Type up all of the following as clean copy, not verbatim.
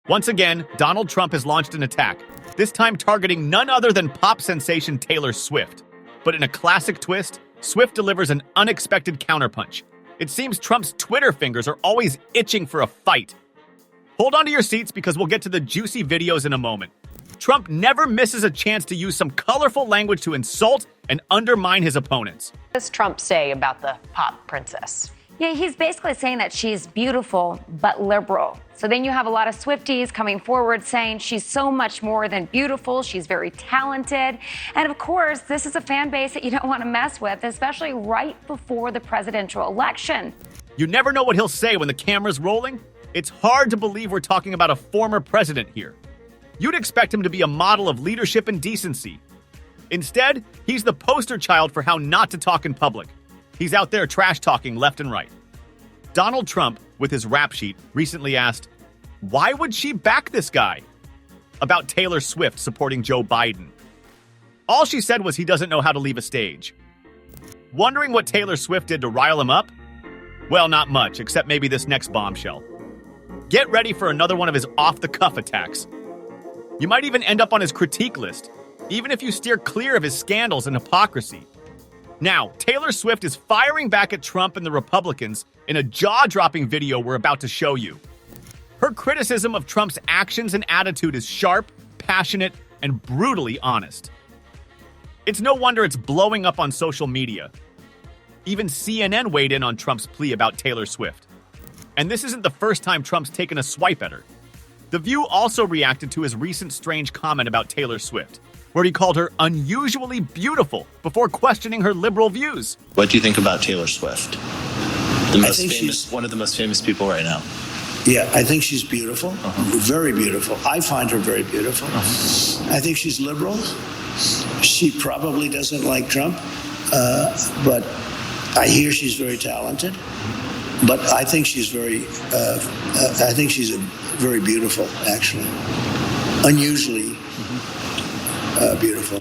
Once again, Donald Trump has launched an attack, this time targeting none other than pop sensation Taylor Swift. But in a classic twist, Swift delivers an unexpected counterpunch. It seems Trump's Twitter fingers are always itching for a fight. Hold on to your seats because we'll get to the juicy videos in a moment. Trump never misses a chance to use some colorful language to insult and undermine his opponents. What does Trump say about the pop princess? Yeah, he's basically saying that she's beautiful but liberal. So then you have a lot of Swifties coming forward saying she's so much more than beautiful, she's very talented. And of course, this is a fan base that you don't want to mess with, especially right before the presidential election. You never know what he'll say when the camera's rolling. It's hard to believe we're talking about a former president here. You'd expect him to be a model of leadership and decency. Instead, he's the poster child for how not to talk in public. He's out there trash talking left and right. Donald Trump, with his rap sheet, recently asked, "Why would she back this guy?" about Taylor Swift supporting Joe Biden. All she said was he doesn't know how to leave a stage. Wondering what Taylor Swift did to rile him up? Well, not much, except maybe this next bombshell. Get ready for another one of his off-the-cuff attacks. You might even end up on his critique list, even if you steer clear of his scandals and hypocrisy. Now, Taylor Swift is firing back at Trump and the Republicans in a jaw-dropping video we're about to show you. Her criticism of Trump's actions and attitude is sharp, passionate, and brutally honest. It's no wonder it's blowing up on social media. Even CNN weighed in on Trump's plea about Taylor Swift. And this isn't the first time Trump's taken a swipe at her. The View also reacted to his recent strange comment about Taylor Swift, where he called her unusually beautiful before questioning her liberal views. What do you think about Taylor Swift? One of the most famous people right now. Yeah, I think she's beautiful, very beautiful. I find her very beautiful. I think she's liberal. She probably doesn't like Trump, but I hear she's very talented. But I think she's very beautiful, actually. Unusually beautiful.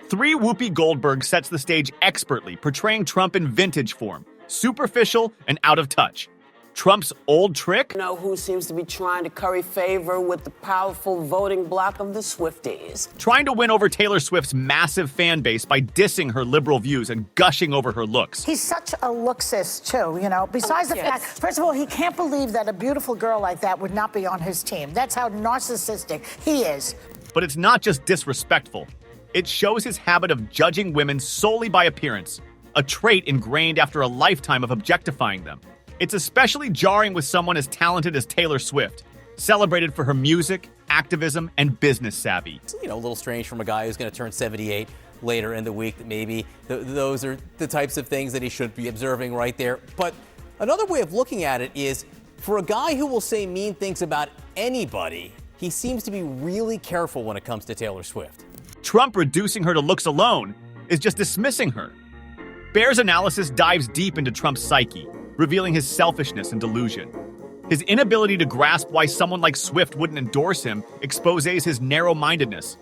3 Whoopi Goldberg sets the stage expertly, portraying Trump in vintage form, superficial and out of touch. Trump's old trick? You know who seems to be trying to curry favor with the powerful voting bloc of the Swifties. Trying to win over Taylor Swift's massive fan base by dissing her liberal views and gushing over her looks. He's such a looksist, too, you know. Besides the fact, first of all, he can't believe that a beautiful girl like that would not be on his team. That's how narcissistic he is. But it's not just disrespectful. It shows his habit of judging women solely by appearance, a trait ingrained after a lifetime of objectifying them. It's especially jarring with someone as talented as Taylor Swift, celebrated for her music, activism, and business savvy. You know, a little strange from a guy who's going to turn 78 later in the week that maybe those are the types of things that he should be observing right there. But another way of looking at it is, for a guy who will say mean things about anybody, he seems to be really careful when it comes to Taylor Swift. Trump reducing her to looks alone is just dismissing her. Bear's analysis dives deep into Trump's psyche, revealing his selfishness and delusion. His inability to grasp why someone like Swift wouldn't endorse him exposes his narrow-mindedness.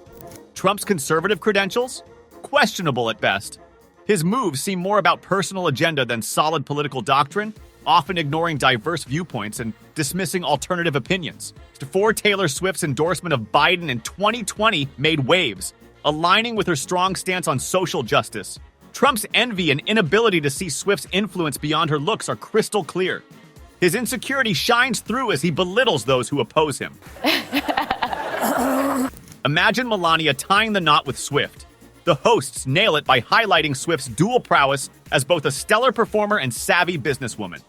Trump's conservative credentials? Questionable at best. His moves seem more about personal agenda than solid political doctrine, often ignoring diverse viewpoints and dismissing alternative opinions. Before Taylor Swift's endorsement of Biden in 2020 made waves, aligning with her strong stance on social justice. Trump's envy and inability to see Swift's influence beyond her looks are crystal clear. His insecurity shines through as he belittles those who oppose him. Imagine Melania tying the knot with Swift. The hosts nail it by highlighting Swift's dual prowess as both a stellar performer and savvy businesswoman.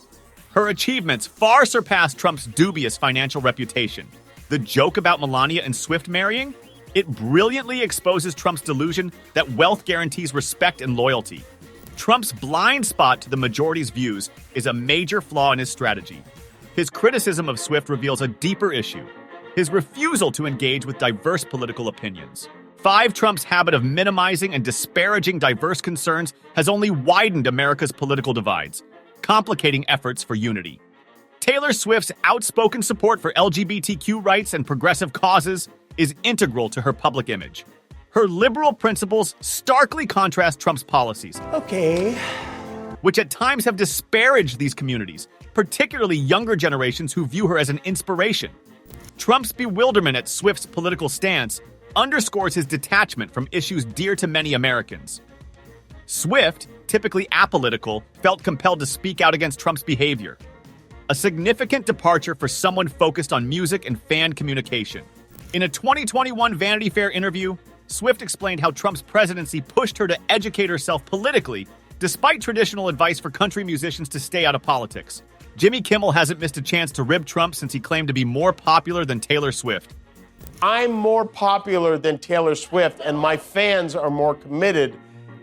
Her achievements far surpass Trump's dubious financial reputation. The joke about Melania and Swift marrying? It brilliantly exposes Trump's delusion that wealth guarantees respect and loyalty. Trump's blind spot to the majority's views is a major flaw in his strategy. His criticism of Swift reveals a deeper issue: his refusal to engage with diverse political opinions. Trump's habit of minimizing and disparaging diverse concerns has only widened America's political divides, complicating efforts for unity. Taylor Swift's outspoken support for LGBTQ rights and progressive causes is integral to her public image. Her liberal principles starkly contrast Trump's policies, which at times have disparaged these communities, particularly younger generations who view her as an inspiration. Trump's bewilderment at Swift's political stance underscores his detachment from issues dear to many Americans. Swift, typically apolitical, felt compelled to speak out against Trump's behavior. A significant departure for someone focused on music and fan communication. In a 2021 Vanity Fair interview, Swift explained how Trump's presidency pushed her to educate herself politically, despite traditional advice for country musicians to stay out of politics. Jimmy Kimmel hasn't missed a chance to rib Trump since he claimed to be more popular than Taylor Swift. I'm more popular than Taylor Swift, and my fans are more committed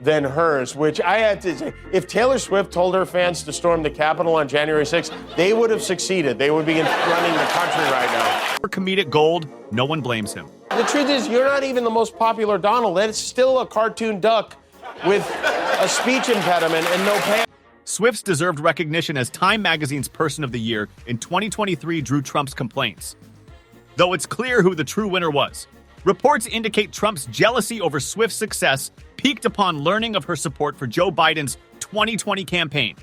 than hers, which I had to say, if Taylor Swift told her fans to storm the Capitol on January 6th, they would have succeeded. They would be running the country right now. For comedic gold, no one blames him. The truth is, you're not even the most popular Donald. That's still a cartoon duck with a speech impediment and no pants. Swift's deserved recognition as Time Magazine's Person of the Year in 2023 drew Trump's complaints. Though it's clear who the true winner was. Reports indicate Trump's jealousy over Swift's success peaked upon learning of her support for Joe Biden's 2020 campaign.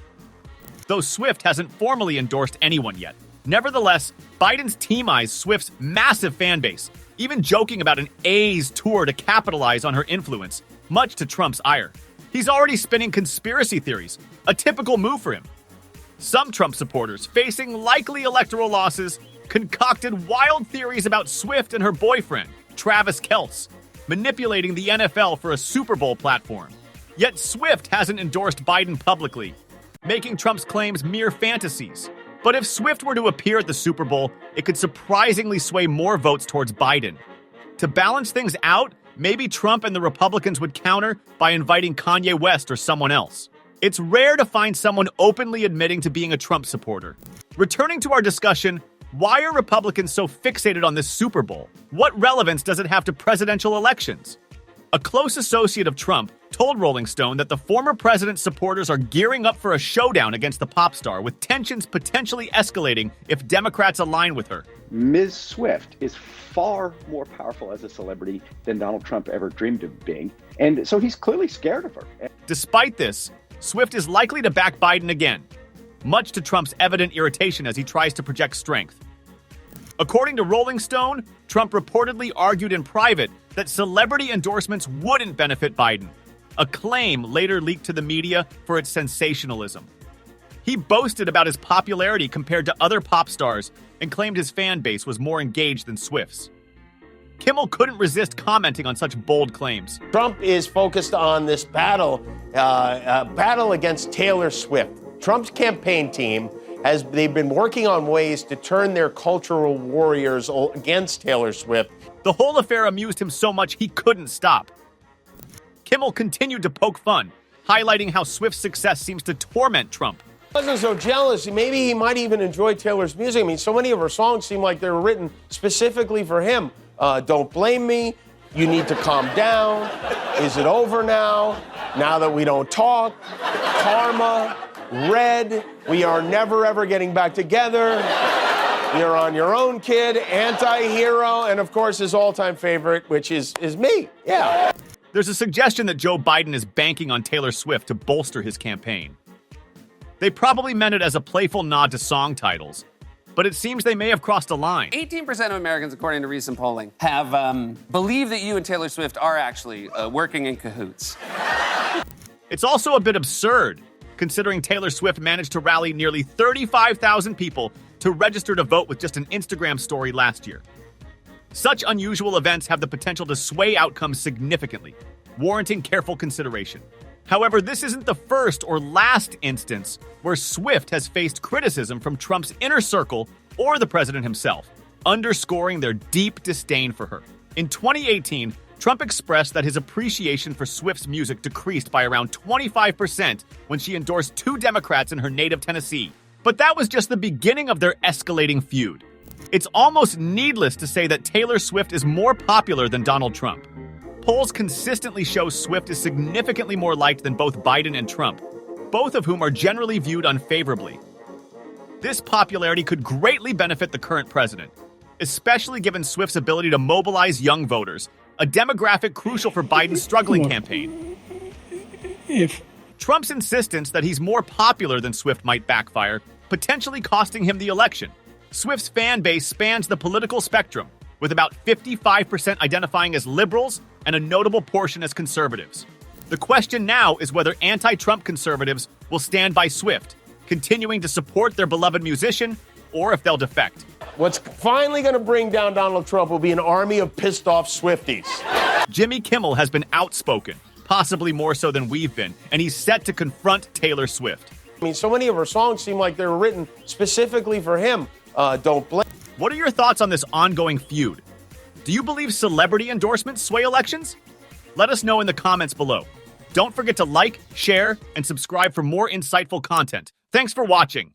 Though Swift hasn't formally endorsed anyone yet. Nevertheless, Biden's teamized Swift's massive fan base, even joking about an A's tour to capitalize on her influence, much to Trump's ire. He's already spinning conspiracy theories, a typical move for him. Some Trump supporters, facing likely electoral losses, concocted wild theories about Swift and her boyfriend, Travis Kelce, manipulating the NFL for a Super Bowl platform. Yet Swift hasn't endorsed Biden publicly, making Trump's claims mere fantasies. But if Swift were to appear at the Super Bowl, it could surprisingly sway more votes towards Biden. To balance things out, maybe Trump and the Republicans would counter by inviting Kanye West or someone else. It's rare to find someone openly admitting to being a Trump supporter. Returning to our discussion, why are Republicans so fixated on this Super Bowl? What relevance does it have to presidential elections? A close associate of Trump told Rolling Stone that the former president's supporters are gearing up for a showdown against the pop star, with tensions potentially escalating if Democrats align with her. Ms. Swift is far more powerful as a celebrity than Donald Trump ever dreamed of being, and so he's clearly scared of her. Despite this, Swift is likely to back Biden again, much to Trump's evident irritation as he tries to project strength. According to Rolling Stone, Trump reportedly argued in private that celebrity endorsements wouldn't benefit Biden, a claim later leaked to the media for its sensationalism. He boasted about his popularity compared to other pop stars and claimed his fan base was more engaged than Swift's. Kimmel couldn't resist commenting on such bold claims. Trump is focused on this battle against Taylor Swift. Trump's campaign team they've been working on ways to turn their cultural warriors against Taylor Swift. The whole affair amused him so much he couldn't stop. Kimmel continued to poke fun, highlighting how Swift's success seems to torment Trump. I wasn't so jealous. Maybe he might even enjoy Taylor's music. I mean, so many of her songs seem like they were written specifically for him. Don't Blame Me, You Need to Calm Down, Is It Over Now, Now That We Don't Talk, Karma, Red, We Are Never Ever Getting Back Together, You're on Your Own, Kid, Anti-Hero, and of course his all-time favorite, which is me. Yeah. There's a suggestion that Joe Biden is banking on Taylor Swift to bolster his campaign. They probably meant it as a playful nod to song titles, but it seems they may have crossed a line. 18% of Americans, according to recent polling, have believed that you and Taylor Swift are actually working in cahoots. It's also a bit absurd, considering Taylor Swift managed to rally nearly 35,000 people to register to vote with just an Instagram story last year. Such unusual events have the potential to sway outcomes significantly, warranting careful consideration. However, this isn't the first or last instance where Swift has faced criticism from Trump's inner circle or the president himself, underscoring their deep disdain for her. In 2018, Trump expressed that his appreciation for Swift's music decreased by around 25% when she endorsed two Democrats in her native Tennessee. But that was just the beginning of their escalating feud. It's almost needless to say that Taylor Swift is more popular than Donald Trump. Polls consistently show Swift is significantly more liked than both Biden and Trump, both of whom are generally viewed unfavorably. This popularity could greatly benefit the current president, especially given Swift's ability to mobilize young voters, a demographic crucial for Biden's struggling campaign. Trump's insistence that he's more popular than Swift might backfire, potentially costing him the election. Swift's fan base spans the political spectrum, with about 55% identifying as liberals and a notable portion as conservatives. The question now is whether anti-Trump conservatives will stand by Swift, continuing to support their beloved musician, or if they'll defect. What's finally going to bring down Donald Trump will be an army of pissed off Swifties. Jimmy Kimmel has been outspoken, possibly more so than we've been, and he's set to confront Taylor Swift. I mean, so many of her songs seem like they were written specifically for him. Don't blame. What are your thoughts on this ongoing feud? Do you believe celebrity endorsements sway elections? Let us know in the comments below. Don't forget to like, share, and subscribe for more insightful content. Thanks for watching.